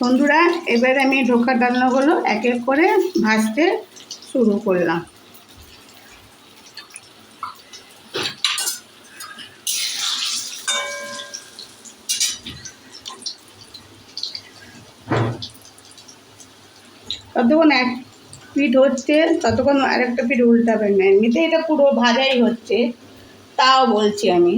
বন্ধুরা, এবার আমি ঢোকার ডালনাগুলো এক এক করে ভাজতে শুরু করলাম। ততক্ষণ এক পিঠ হচ্ছে, ততক্ষণ আরেকটা পিঠ উল্টাবেন না। এমনিতে এটা পুরো ভাজাই হচ্ছে, তাও বলছি আমি।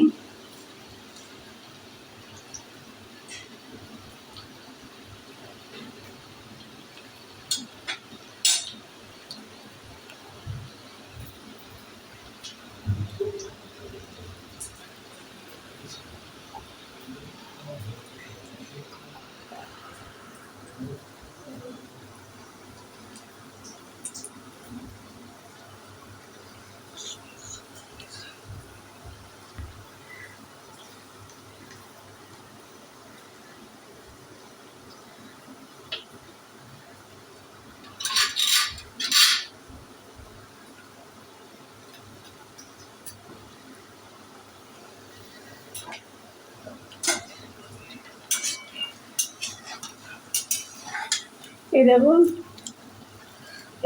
এই দেখুন,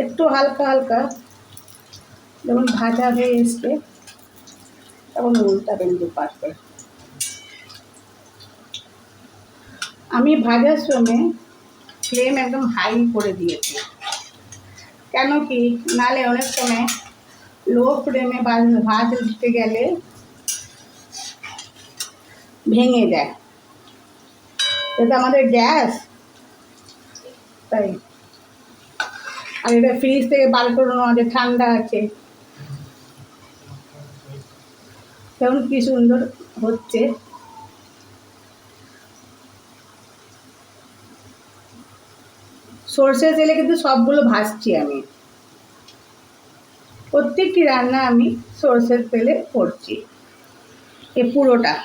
একটু হালকা হালকা যখন ভাজা হয়ে এসছে তখন উল্টাবেন দুপাশে। আমি ভাজার সময় ফ্লেম একদম হাই করে দিয়েছি, কেন কি নালে অনেক সময় লো ফ্লেমে ভাজতে গেলে ভেঙে যায়। এটা আমাদের গ্যাস, তাই। আর এটা ফ্রিজ থেকে বার করে নেওয়া আছে, ঠান্ডা আছে। কেমন কি সুন্দর হচ্ছে। সর্ষের তেলে কিন্তু সবগুলো ভাজছি আমি। প্রত্যেকটি রান্না আমি সর্ষের তেলে করছি, এ পুরোটা।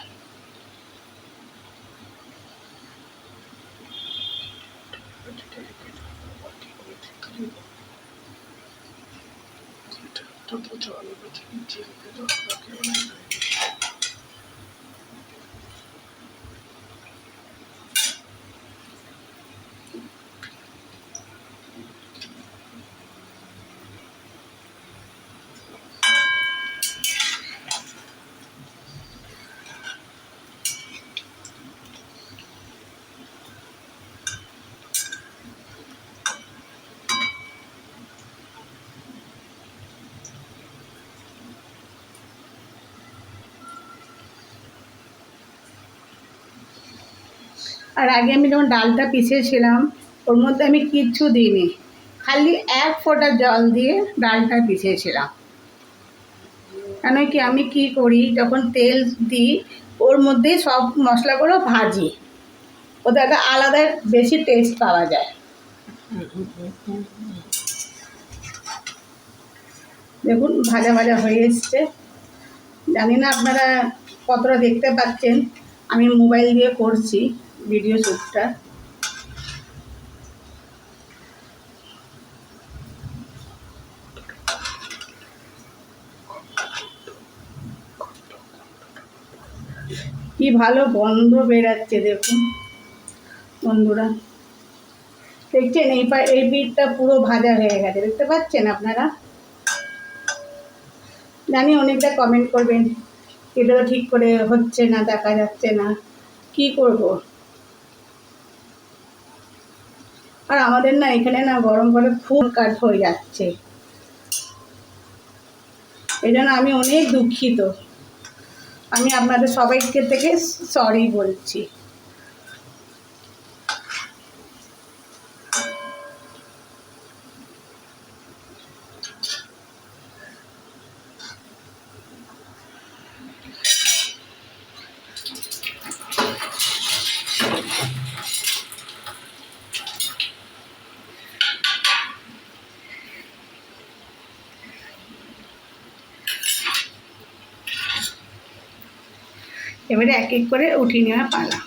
আর আগে আমি যখন ডালটা পিষেছিলাম ওর মধ্যে আমি কিচ্ছু দিইনি, খালি এক ফোঁটা জল দিয়ে ডালটা পিষেছিলাম। কেন কি আমি কি করি, যখন তেল দিই ওর মধ্যেই সব মশলাগুলো ভাজি, ওতে একটা আলাদা বেশি টেস্ট পাওয়া যায়। দেখুন ভাজা ভাজা হয়ে এসছে। জানি না আপনারা কতটা দেখতে পাচ্ছেন, আমি মোবাইল দিয়ে করছি ভিডিও শ্যুটটা। কি ভালো গন্ধ বেরাচ্ছে দেখুন বন্ধুরা, দেখছেন? এই পিঠটা পুরো ভাজা হয়ে গেছে, দেখতে পাচ্ছেন আপনারা? জানি অনেকটা কমেন্ট করবেন এটা তো ঠিক করে হচ্ছে না, দেখা যাচ্ছে না, কি করব। আর আমাদের না এখানে না গরম করে খুব কাঠ হয়ে যাচ্ছে, এই জন্য আমি অনেক দুঃখিত। আমি আপনাদের সবাইকে থেকে সরি বলছি। এবারে এক এক করে উঠিয়ে নেওয়া পালা।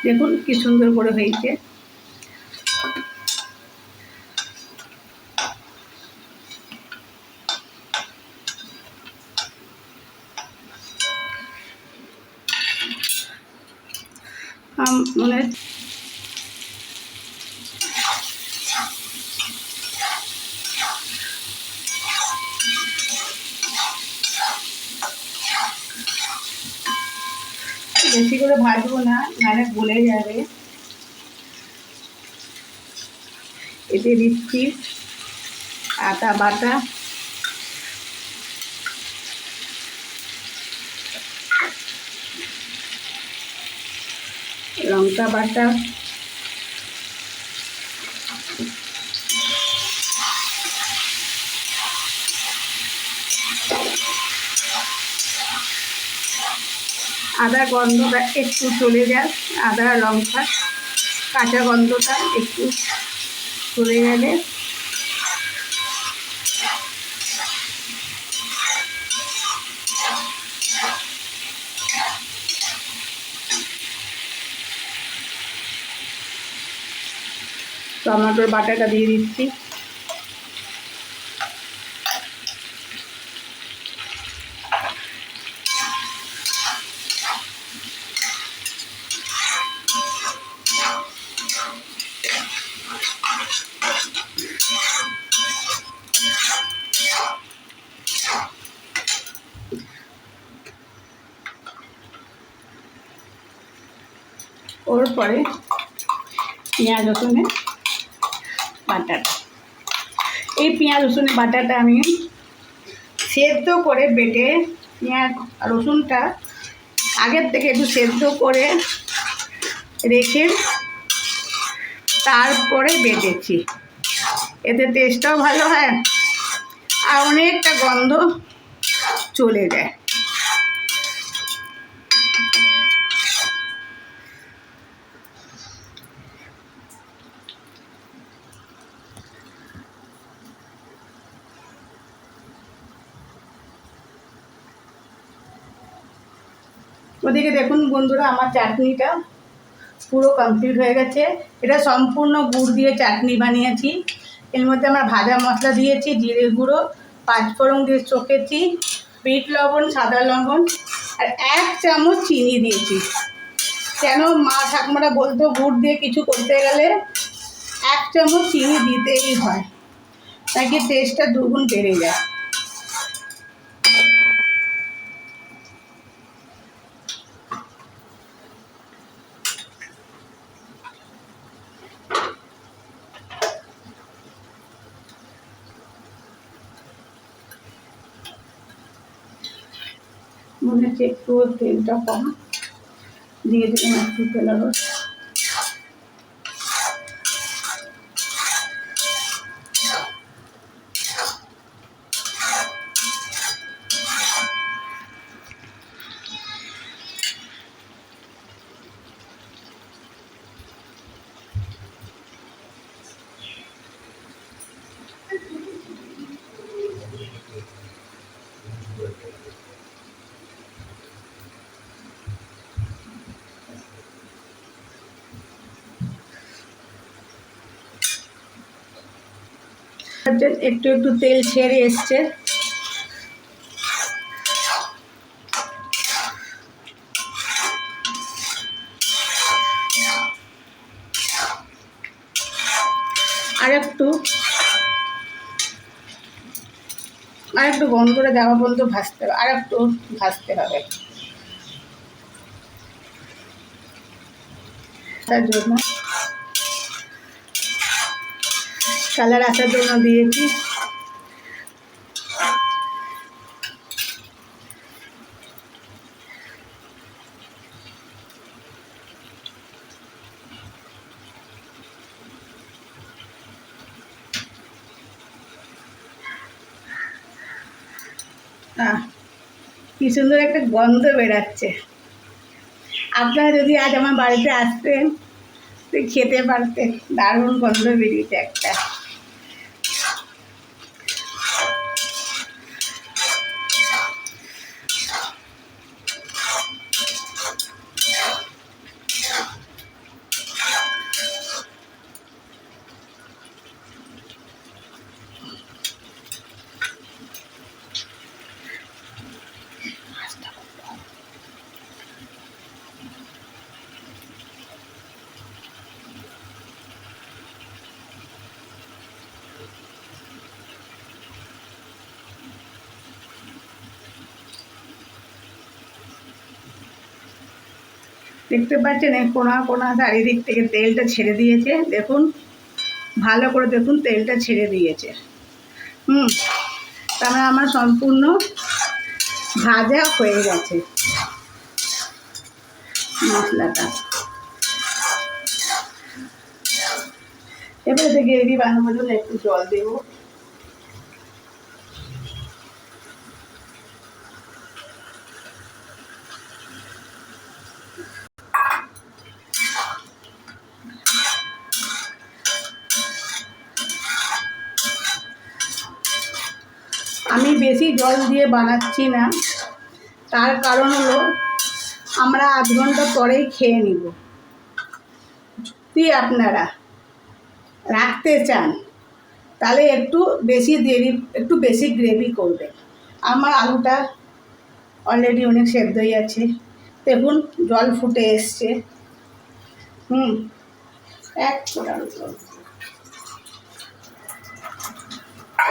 দেখুন কি সুন্দর করে হয়েছে। মানে বেশি করে ভাজবো না, নাহলে গলে যাবে। এতে দিচ্ছি আদা বাটা, লঙ্কা বাটা, আদা গন্ধটা একটু চলে যায়, আদা লঙ্কা কাঁচা গন্ধটা একটু চলে গেলে টমেটোর বাটাটা দিয়ে দিচ্ছি। ওর পরে পেঁয়াজ রসুনের বাটাটা, এই পেঁয়াজ রসুনের বাটাটা আমি সেদ্ধ করে বেটে, পেঁয়াজ রসুনটা আগের থেকে একটু সেদ্ধ করে রেখে তারপরে বেটেছি। এতে টেস্টটাও ভালো হয় আর অনেকটা গন্ধ চলে যায়। ওদিকে দেখুন বন্ধুরা, আমার চাটনিটা পুরো কমপ্লিট হয়ে গেছে। এটা সম্পূর্ণ গুড় দিয়ে চাটনি বানিয়েছি। এর মধ্যে আমরা ভাজা মশলা দিয়েছি, জিরে গুঁড়ো, পাঁচফোড়ন দিয়ে চকেছি, বিট লবণ, সাদা লবণ আর 1 চামচ চিনি দিয়েছি। কেন মা ঠাকুমারা বলতো গুড় দিয়ে কিছু করতে গেলে 1 চামচ চিনি দিতেই হয়, নাকি টেস্টটা দুগুণ বেড়ে যায়। মনে হচ্ছে একটু তেলটা কম দিয়ে দিলাম, একটু তেল আরও। একটু একটু তেল ছেড়ে এসছে। আর একটু বন্ধ করে দেওয়া পর্যন্ত ভাজতে হবে, আর একটু ভাজতে হবে। তার জন্য কালার আসার জন্য দিয়েছি। কি সুন্দর একটা গন্ধ বেরাচ্ছে। আপনারা যদি আজ আমার বাড়িতে আসতেন তো খেতে পারতেন, দারুণ গন্ধ বেরিয়েছে একটা। দেখতে পাচ্ছেন এই কোনা কোনা চারিদিক থেকে তেলটা ছেড়ে দিয়েছে। দেখুন, ভালো করে দেখুন, তেলটা ছেড়ে দিয়েছে। তারপরে আমার সম্পূর্ণ ভাজা হয়ে গেছে মশলাটা। এবারে গ্রেভি বানানোর জন্য একটু জল দেবো। আমি বেশি জল দিয়ে বানাচ্ছি না, তার কারণ হলো আমরা আধ ঘন্টা পরেই খেয়ে নিব। যদি আপনারা রাখতে চান তাহলে একটু বেশি গ্রেভি করবেন। আমার আলুটা অলরেডি অনেক সেদ্ধ হয়ে আছে। দেখুন জল ফুটে এসছে। এক ফোঁটা জল,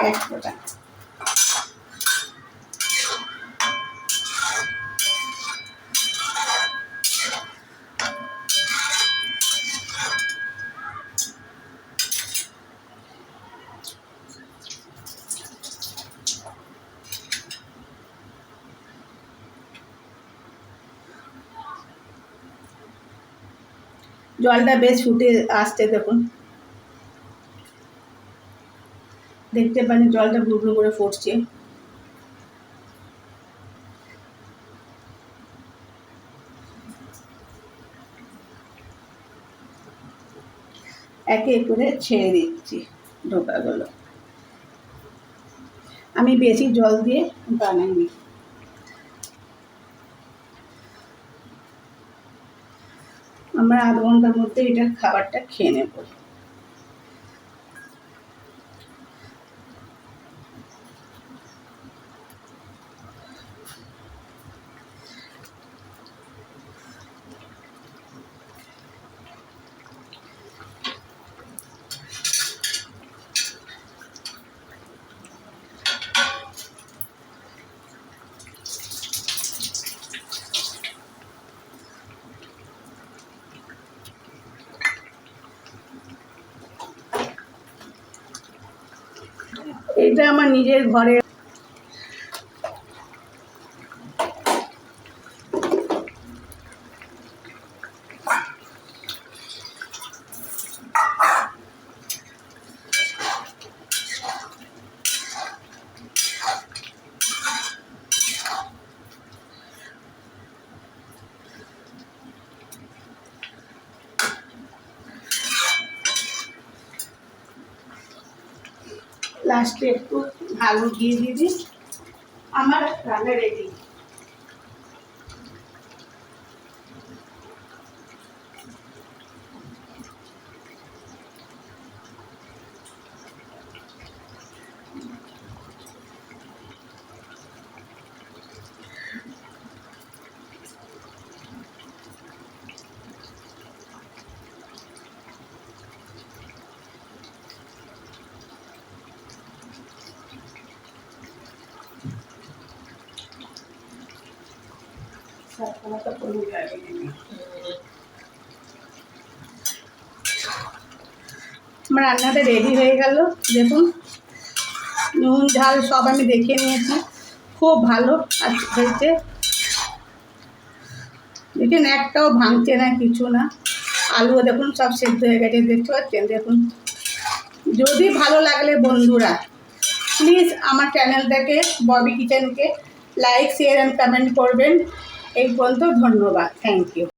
এক ফোঁটা। জলটা বেশ ফুটে আসছে। দেখুন, দেখতে পাচ্ছেন জলটা গুঁড়ো করে ফুটছে। একে করে ছেড়ে দিচ্ছি ঢোকাগুলো। আমি বেশি জল দিয়ে বানাইনি। আমরা আধ ঘন্টার মধ্যে এটা খাবারটা খেয়ে নেব। এটা আমার নিজের ঘরে লাস্টে একটু ভালো ঘি দিবি। আমার রান্না রেডি। আমার রান্নাটা রেডি হয়ে গেল। দেখুন, নুন ঝাল সব আমি দেখে নিয়েছি, খুব ভালো হয়েছে। দেখুন একটাও ভাঙছে না, কিছু না। আলুও দেখুন সব সেদ্ধ হয়ে গেছে, দেখতে পাচ্ছেন। দেখুন, যদি ভালো লাগলে বন্ধুরা প্লিজ আমার চ্যানেলটাকে ববি কিচেনকে লাইক, শেয়ার অ্যান্ড কমেন্ট করবেন। এই পর্যন্ত ধন্যবাদ। Thank you.